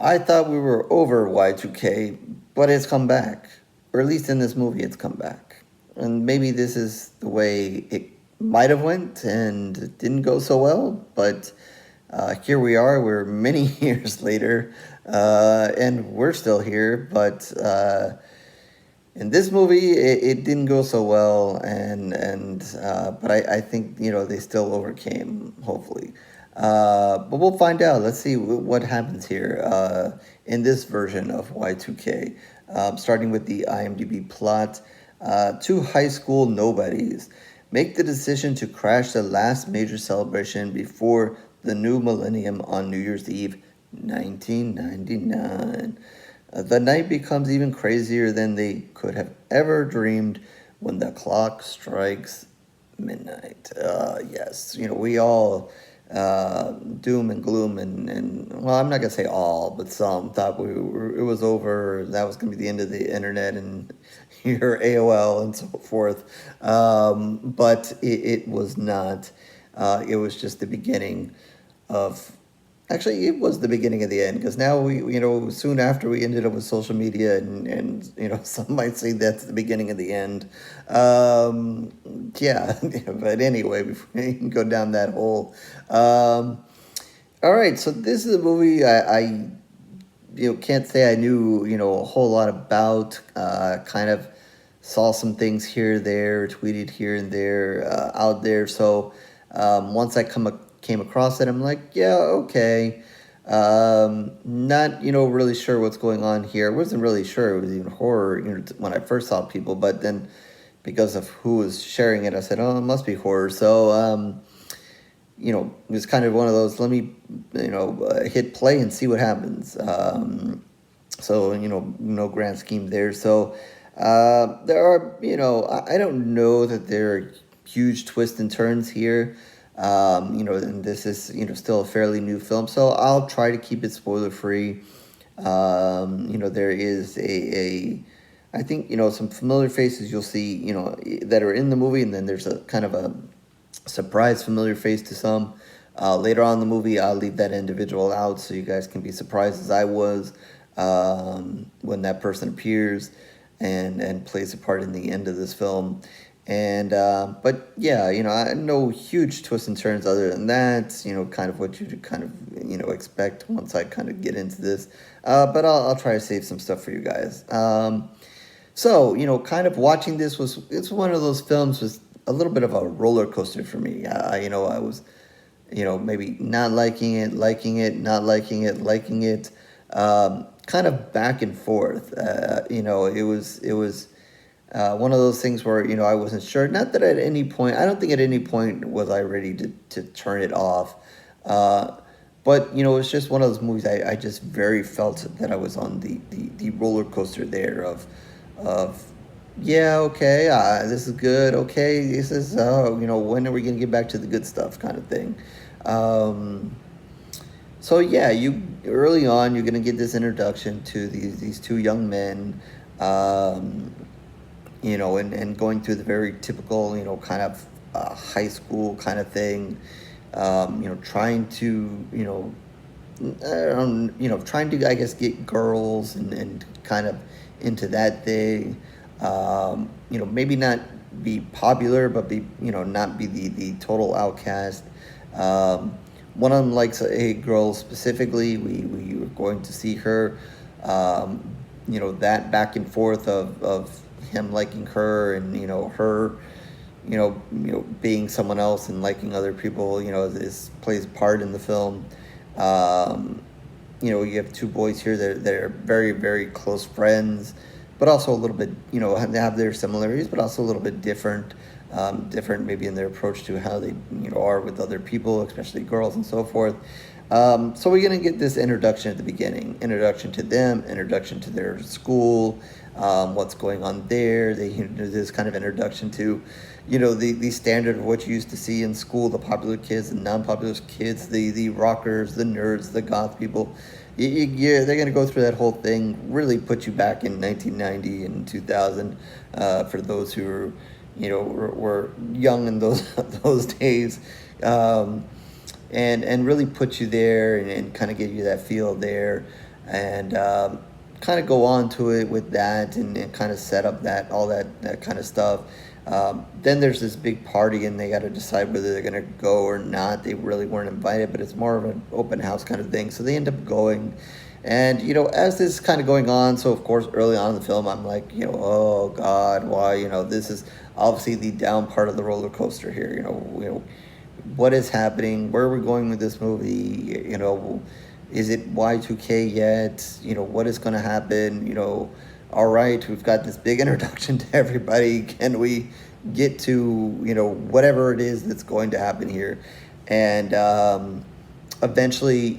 I thought we were over Y2K, but it's come back. Or at least in this movie, it's come back. And maybe this is the way it might have went and it didn't go so well, but here we are. We're many years later, and we're still here. But in this movie, it didn't go so well, and but I think they still overcame. Hopefully, but we'll find out. Let's see what happens here in this version of Y2K. Starting with the IMDb plot, two high school nobodies make the decision to crash the last major celebration before the new millennium on New Year's Eve, 1999. The night becomes even crazier than they could have ever dreamed when the clock strikes midnight. Yes, we all doom and gloom and well, I'm not gonna say all, but some thought it was over. That was gonna be the end of the internet and your AOL and so forth. But it was not. It was just the beginning of. Actually, it was the beginning of the end because now soon after we ended up with social media and some might say that's the beginning of the end. Yeah, but anyway, before we can go down that hole. All right, so this is a movie I can't say I knew a whole lot about. Kind of saw some things here, there, tweeted here and there, out there. So once I came across it, I'm like, yeah, okay. Not really sure what's going on here. I wasn't really sure it was even horror when I first saw people, but then because of who was sharing it, I said, oh, it must be horror. So it was kind of one of those. Let me hit play and see what happens. So no grand scheme there. So there are I don't know that there are huge twists and turns here. And this is, still a fairly new film, so I'll try to keep it spoiler free. There is I think, some familiar faces you'll see, that are in the movie, and then there's a kind of a surprise familiar face to some. Later on in the movie, I'll leave that individual out so you guys can be surprised as I was when that person appears and plays a part in the end of this film. And but yeah, I no huge twists and turns other than that. Kind of what you kind of expect once I kind of get into this. But I'll try to save some stuff for you guys. So kind of watching this it's one of those films was a little bit of a roller coaster for me. I was maybe not liking it, not liking it, liking it, kind of back and forth. It was. One of those things where, I wasn't sure. Not that at any point, I don't think at any point was I ready to turn it off. But, it's just one of those movies I just very felt that I was on the roller coaster there of yeah, okay, this is good. Okay, this is, when are we going to get back to the good stuff kind of thing. So, yeah, early on, you're going to get this introduction to these two young men. And going through the very typical, kind of high school kind of thing, trying to, trying to, I guess, get girls and kind of into that thing, maybe not be popular, but be, not be the total outcast. One of them likes a girl specifically. We were going to see her, that back and forth of him liking her and her being someone else and liking other people this plays a part in the film. You have two boys here that are very, very close friends, but also a little bit have their similarities, but also a little bit different maybe in their approach to how they are with other people, especially girls and so forth. So we're going to get this introduction at the beginning, introduction to them, introduction to their school, what's going on there. This kind of introduction to, the standard of what you used to see in school, the popular kids, the non-popular kids, the rockers, the nerds, the goth people. They're going to go through that whole thing, really put you back in 1990 and 2000 for those who were young in those days. And really put you there and kind of give you that feel there. and kind of go on to it with that, and kind of set up that kind of stuff. Then there's this big party, and they got to decide whether they're gonna go or not. They really weren't invited, but it's more of an open house kind of thing. So they end up going, and as this is kind of going on, so of course early on in the film, I'm like, oh God, why? This is obviously the down part of the roller coaster here. What is happening? Where are we going with this movie? Is it Y2K yet? What is going to happen? All right, we've got this big introduction to everybody. Can we get to, whatever it is that's going to happen here? And eventually,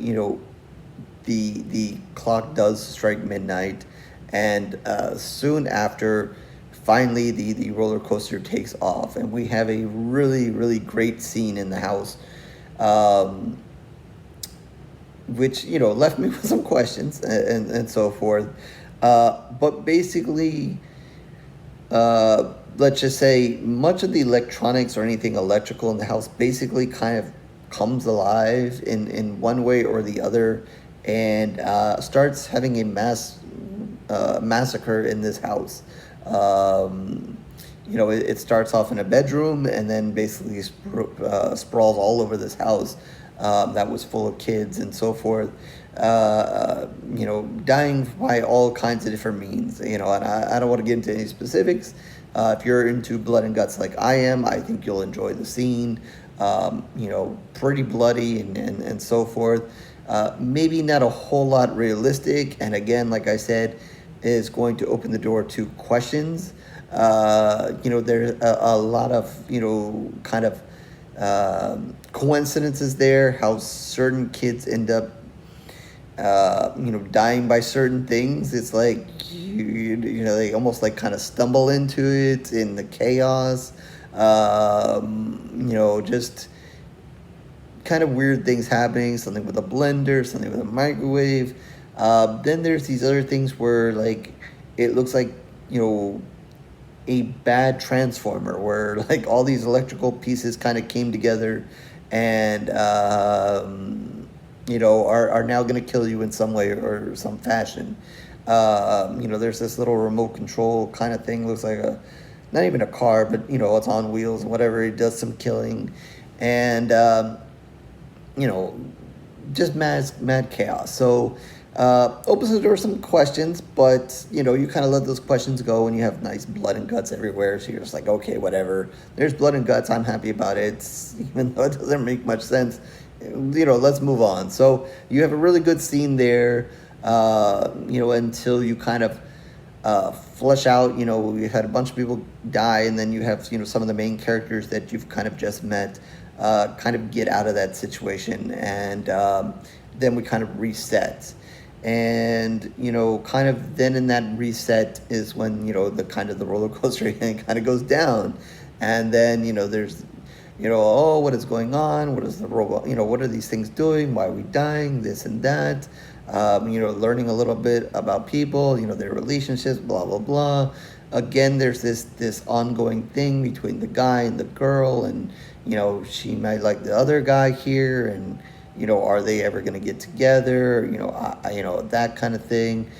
the clock does strike midnight. And soon after, finally, the roller coaster takes off. And we have a really, really great scene in the house. Which left me with some questions and so forth. But basically, let's just say much of the electronics or anything electrical in the house basically kind of comes alive in one way or the other, and starts having a massacre in this house. It starts off in a bedroom and then basically sprawls all over this house. That was full of kids and so forth, dying by all kinds of different means, and I don't want to get into any specifics. If you're into blood and guts like I am, I think you'll enjoy the scene. Pretty bloody and so forth. Maybe not a whole lot realistic, and again, like I said, is going to open the door to questions. There's a lot of, kind of coincidences there, how certain kids end up dying by certain things. It's like they almost like kind of stumble into it in the chaos. Just kind of weird things happening, something with a blender, something with a microwave. Then there's these other things where like it looks like a bad transformer where like all these electrical pieces kind of came together and are now going to kill you in some way or some fashion. There's this little remote control kind of thing, looks like not even a car, but it's on wheels, whatever. It does some killing, and just mad chaos. So opens the door to some questions, but you kind of let those questions go, and you have nice blood and guts everywhere. So you're just like, okay, whatever. There's blood and guts. I'm happy about it, even though it doesn't make much sense. Let's move on. So you have a really good scene there, until you kind of flesh out. You had a bunch of people die, and then you have some of the main characters that you've kind of just met kind of get out of that situation, and then we kind of reset. And kind of then in that reset is when the kind of the roller coaster kind of goes down, and then there's oh, what is going on, what is the robot, what are these things doing, why are we dying, this and that. Learning a little bit about people, their relationships, blah blah blah. Again, there's this ongoing thing between the guy and the girl, and she might like the other guy here, and are they ever going to get together? That kind of thing,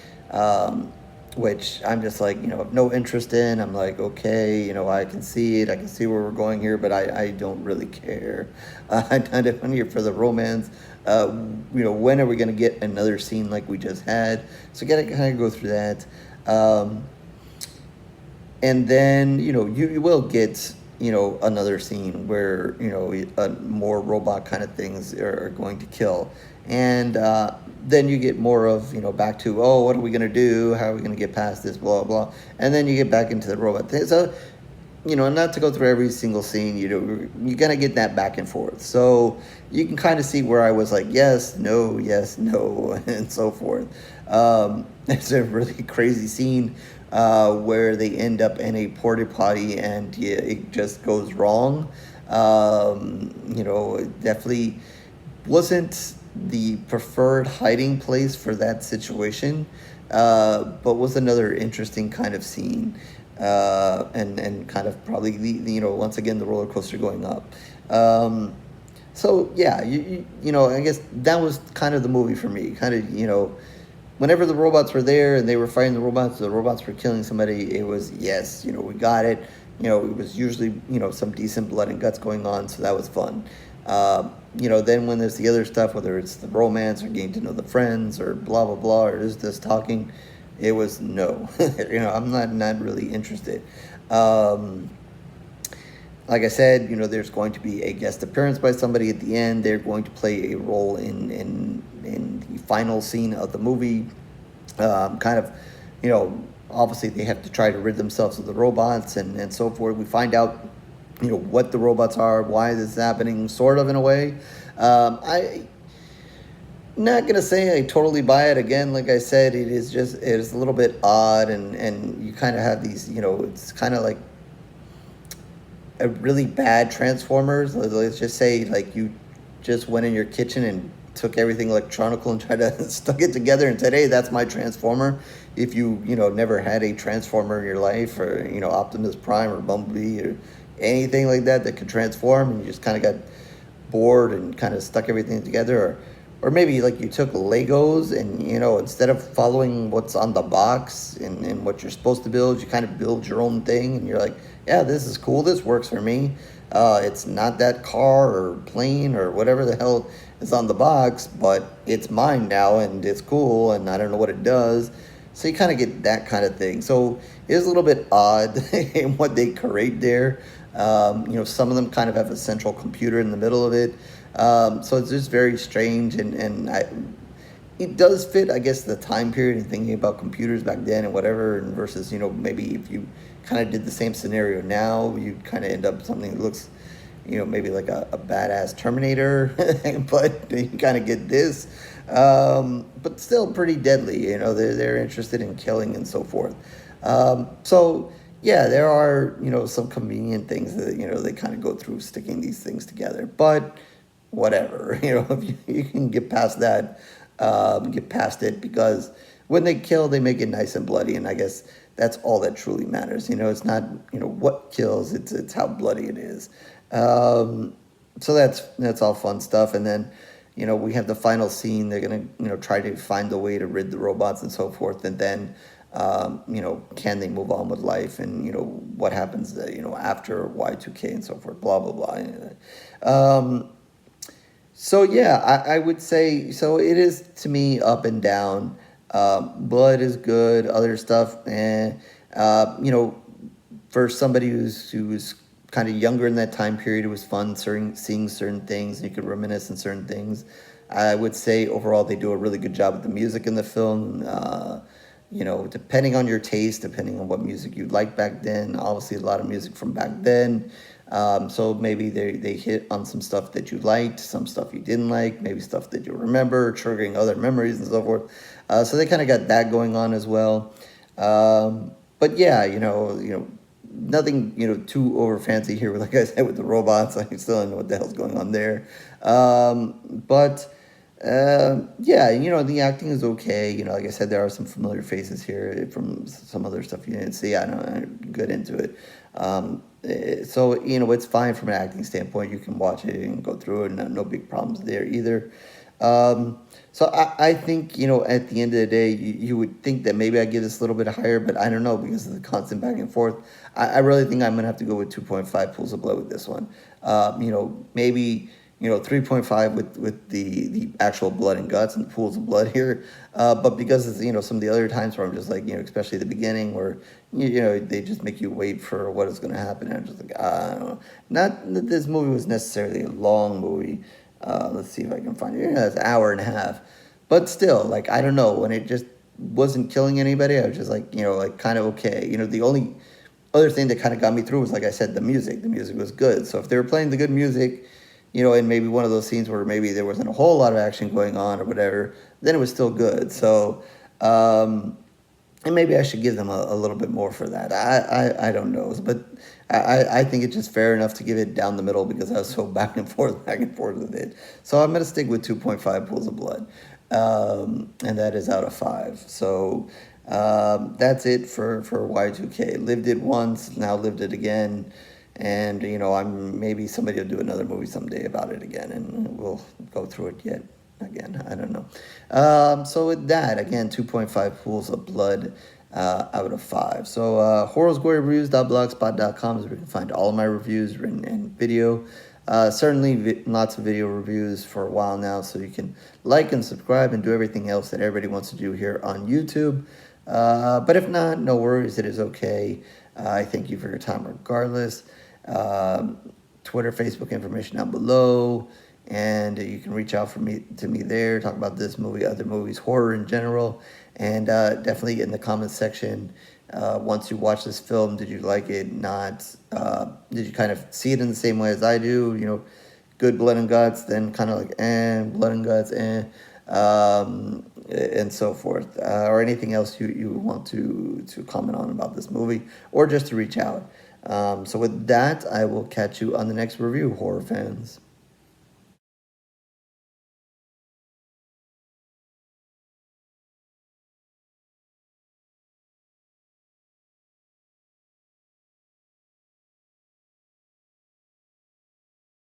which I'm just like, have no interest in. I'm like, okay, I can see it. I can see where we're going here, but I don't really care. I'm here for the romance. When are we going to get another scene like we just had? So got to kind of go through that. And then, you will get another scene where more robot kind of things are going to kill, and then you get more of back to, oh, what are we going to do, how are we going to get past this, blah blah, and then you get back into the robot thing. So not to go through every single scene, you're gonna get that back and forth, so you can kind of see where I was like yes no, and so forth. It's a really crazy scene where they end up in a porta potty, and it just goes wrong. It definitely wasn't the preferred hiding place for that situation, but was another interesting kind of scene, and kind of probably the once again the roller coaster going up. So yeah, I guess that was kind of the movie for me. Kind of whenever the robots were there and they were fighting the robots were killing somebody, it was, yes, we got it. It was usually, some decent blood and guts going on, so that was fun. Then when there's the other stuff, whether it's the romance or getting to know the friends or blah, blah, blah, or is this talking, it was no. I'm not really interested. Um, like I said, there's going to be a guest appearance by somebody at the end. They're going to play a role in the final scene of the movie. Kind of, obviously they have to try to rid themselves of the robots and so forth. We find out, what the robots are, why this is happening, sort of in a way. I not gonna say I totally buy it. Again, like I said, it is a little bit odd, and you kind of have these, it's kind of like a really bad Transformers. Let's just say like you just went in your kitchen and took everything electronical and tried to stuck it together and said, hey, that's my Transformer. If you never had a Transformer in your life, or Optimus Prime or Bumblebee or anything like that could transform, and you just kind of got bored and kind of stuck everything together, or maybe like you took Legos and instead of following what's on the box and what you're supposed to build, you kind of build your own thing, and you're like, yeah, this is cool, this works for me. It's not that car or plane or whatever the hell is on the box, but it's mine now and it's cool and I don't know what it does. So you kind of get that kind of thing. So it is a little bit odd in what they create there. Some of them kind of have a central computer in the middle of it. So it's just very strange, and it does fit, I guess, the time period and thinking about computers back then and whatever, and versus, maybe if you kind of did the same scenario now, you'd kind of end up something that looks, maybe like a badass Terminator, but you kind of get this. But still pretty deadly, they're interested in killing and so forth. So yeah, there are, some convenient things that, they kind of go through sticking these things together, but whatever, if you can get past that, get past it, because when they kill, they make it nice and bloody, and I guess that's all that truly matters. It's not, what kills, it's how bloody it is. So that's all fun stuff, and then, we have the final scene. They're gonna, try to find a way to rid the robots and so forth, and then, can they move on with life, and what happens, after Y2K and so forth, blah blah blah. So yeah, I would say so. It is to me up and down. Blood is good. Other stuff, for somebody who's kind of younger in that time period, it was fun seeing certain things, and you could reminisce on certain things. I would say overall they do a really good job with the music in the film. Depending on your taste, depending on what music you liked back then, obviously a lot of music from back then. So maybe they hit on some stuff that you liked, some stuff you didn't like, maybe stuff that you remember, triggering other memories and so forth. So they kind of got that going on as well. But yeah, nothing, too over fancy here. Like I said, with the robots, I still don't know what the hell's going on there. But yeah, the acting is okay. Like I said, there are some familiar faces here from some other stuff you didn't see. I don't get into it. So, it's fine from an acting standpoint. You can watch it and go through it, and no big problems there either. So I think, at the end of the day, you would think that maybe I give this a little bit higher, but I don't know, because of the constant back and forth. I really think I'm going to have to go with 2.5 pools of blood with this one. Maybe 3.5 with the actual blood and guts and pools of blood here. But because it's, some of the other times where I'm just like, especially the beginning where, they just make you wait for what is going to happen. And I'm just like, I don't know. Not that this movie was necessarily a long movie. Let's see if I can find it. It's an hour and a half. But still, like, I don't know. When it just wasn't killing anybody, I was just like, kind of okay. The only other thing that kind of got me through was, like I said, the music. The music was good. So if they were playing the good music, in maybe one of those scenes where maybe there wasn't a whole lot of action going on or whatever, then it was still good. So, and maybe I should give them a little bit more for that. I don't know. But I think it's just fair enough to give it down the middle, because I was so back and forth with it. So I'm going to stick with 2.5 pools of blood. And that is out of 5. So that's it for Y2K. Lived it once, now lived it again. And, maybe somebody will do another movie someday about it again, and we'll go through it yet again, I don't know. So with that, again, 2.5 pools of blood out of 5. So horrorsgoryreviews.blogspot.com is where you can find all of my reviews, written and video. Certainly lots of video reviews for a while now, so you can like and subscribe and do everything else that everybody wants to do here on YouTube. But if not, no worries, it is okay. I thank you for your time regardless. Twitter, Facebook information down below, and you can reach out to me there, talk about this movie, other movies, horror in general, and definitely in the comments section. Once you watch this film, did you like it? Not? Did you kind of see it in the same way as I do? You know, good blood and guts, then kind of like blood and guts, and so forth, or anything else you want to comment on about this movie, or just to reach out. So with that, I will catch you on the next review, horror fans.